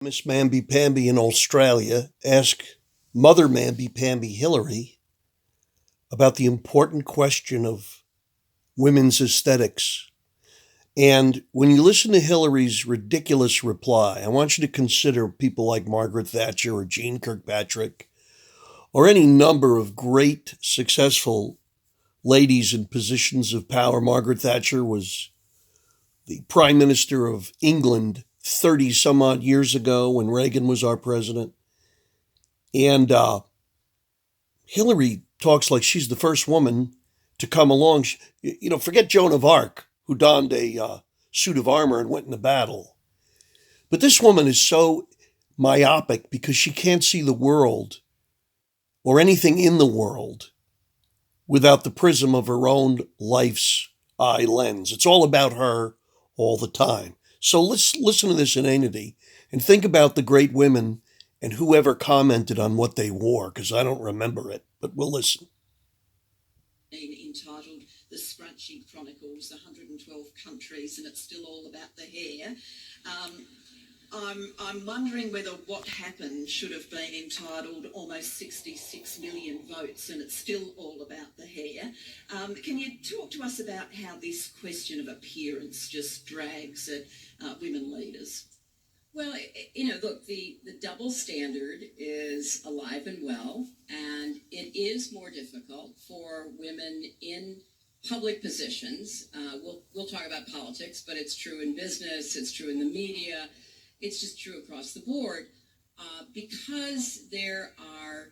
Miss Mamby-Pamby in Australia ask Mother Mamby-Pamby Hillary about the important question of women's aesthetics. And when you listen to Hillary's ridiculous reply, I want you to consider people like Margaret Thatcher or Jean Kirkpatrick or any number of great, successful ladies in positions of power. Margaret Thatcher was the Prime Minister of England 30 some odd years ago when Reagan was our president. And Hillary talks like she's the first woman to come along. Forget Joan of Arc, who donned a suit of armor and went into battle. But this woman is so myopic because she can't see the world or anything in the world without the prism of her own life's eye lens. It's all about her all the time. So let's listen to this inanity and think about the great women and whoever commented on what they wore, because I don't remember it, but we'll listen. Entitled The Scrunchy Chronicles, 112 countries, and it's still all about the hair. I'm wondering whether what happened should have been entitled Almost 66 Million Votes, and it's still all about the hair. Can you talk to us about how this question of appearance just drags at women leaders? Well, look, the double standard is alive and well, and it is more difficult for women in public positions. We'll talk about politics, but it's true in business, it's true in the media, it's just true across the board, because there are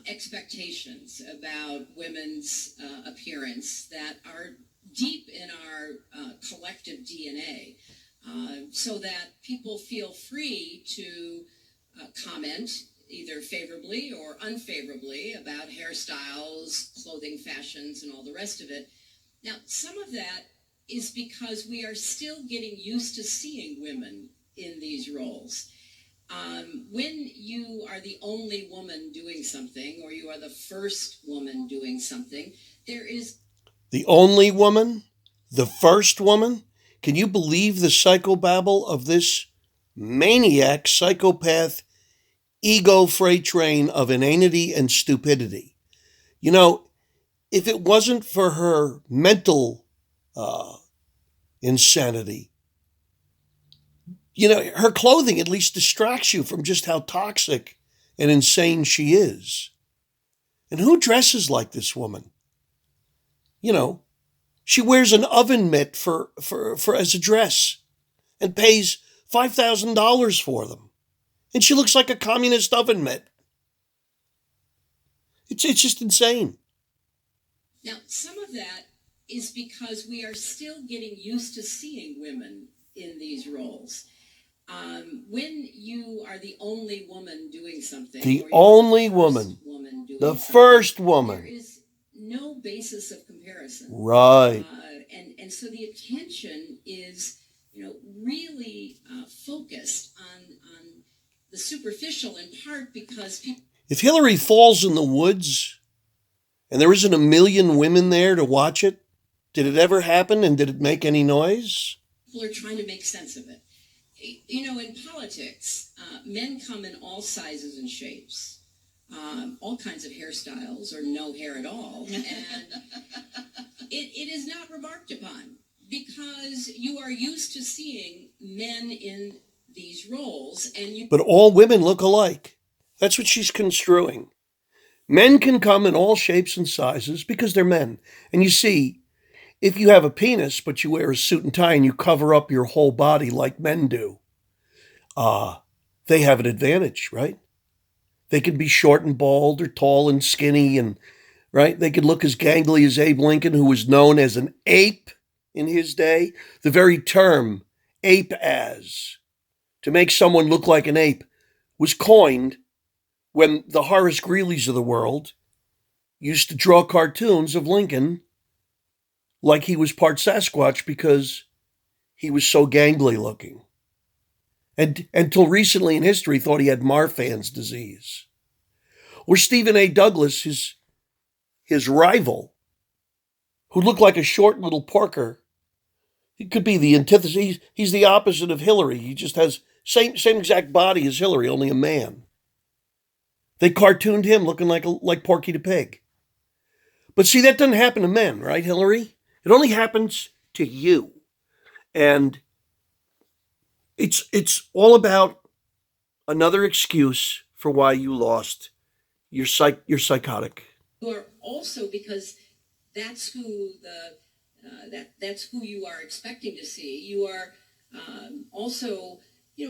expectations about women's appearance that are deep in our collective DNA. So that people feel free to comment either favorably or unfavorably about hairstyles, clothing fashions, and all the rest of it. Now, some of that is because we are still getting used to seeing women in these roles. When you are the only woman doing something, or you are the first woman doing something, there is... The only woman? The first woman? Can you believe the psychobabble of this maniac, psychopath, ego freight train of inanity and stupidity? You know, if it wasn't for her mental insanity, her clothing at least distracts you from just how toxic and insane she is. And who dresses like this woman? She wears an oven mitt for as a dress and pays $5,000 for them. And she looks like a communist oven mitt. It's just insane. Now, some of that is because we are still getting used to seeing women in these roles. When you are the only woman doing something, the only woman, the first woman, there is no basis of comparison. Right. And so the attention is, really focused on the superficial, in part because people... If Hillary falls in the woods and there isn't a million women there to watch it, did it ever happen and did it make any noise? People are trying to make sense of it. In politics, men come in all sizes and shapes. All kinds of hairstyles or no hair at all. And it is not remarked upon because you are used to seeing men in these roles. But all women look alike. That's what she's construing. Men can come in all shapes and sizes because they're men. And you see, if you have a penis, but you wear a suit and tie and you cover up your whole body like men do, they have an advantage, right? They could be short and bald or tall and skinny, and right? They could look as gangly as Abe Lincoln, who was known as an ape in his day. The very term ape-as, to make someone look like an ape, was coined when the Horace Greeleys of the world used to draw cartoons of Lincoln like he was part Sasquatch because he was so gangly looking. And until recently in history thought he had Marfan's disease. Or Stephen A. Douglas, his rival, who looked like a short little porker. He could be the antithesis. He's the opposite of Hillary. He just has Same exact body as Hillary, only a man. They cartooned him looking like Porky the Pig. But see, that doesn't happen to men, right, Hillary? It only happens to you. And it's all about another excuse for why you lost. You're psychotic. Or also because that's who that's who you are expecting to see. You are also,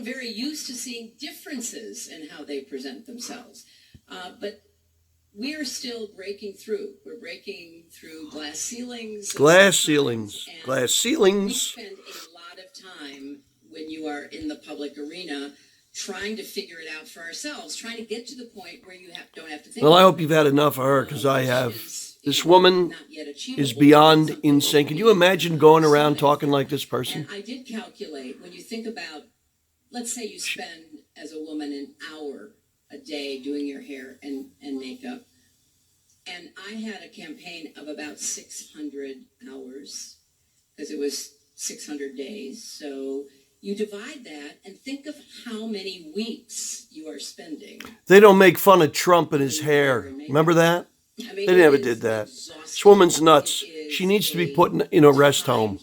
very used to seeing differences in how they present themselves. But we are still breaking through. We're breaking through glass ceilings. Glass ceilings. Glass We ceilings. spend a lot of time when you are in the public arena trying to figure it out for ourselves, trying to get to the point where you don't have to think. Well, I about hope you've had enough of her, because I which have. is, This woman not yet achievable, is beyond something insane. that Can we you imagine going around summit talking for. like this person? And I did calculate, when you think about, let's say you spend as a woman an hour a day doing your hair and makeup, and I had a campaign of about 600 hours because it was 600 days. So you divide that and think of how many weeks you are spending. They don't make fun of Trump and his hair. Remember that? I mean, They never did that. This woman's nuts. She needs to be put in a rest home.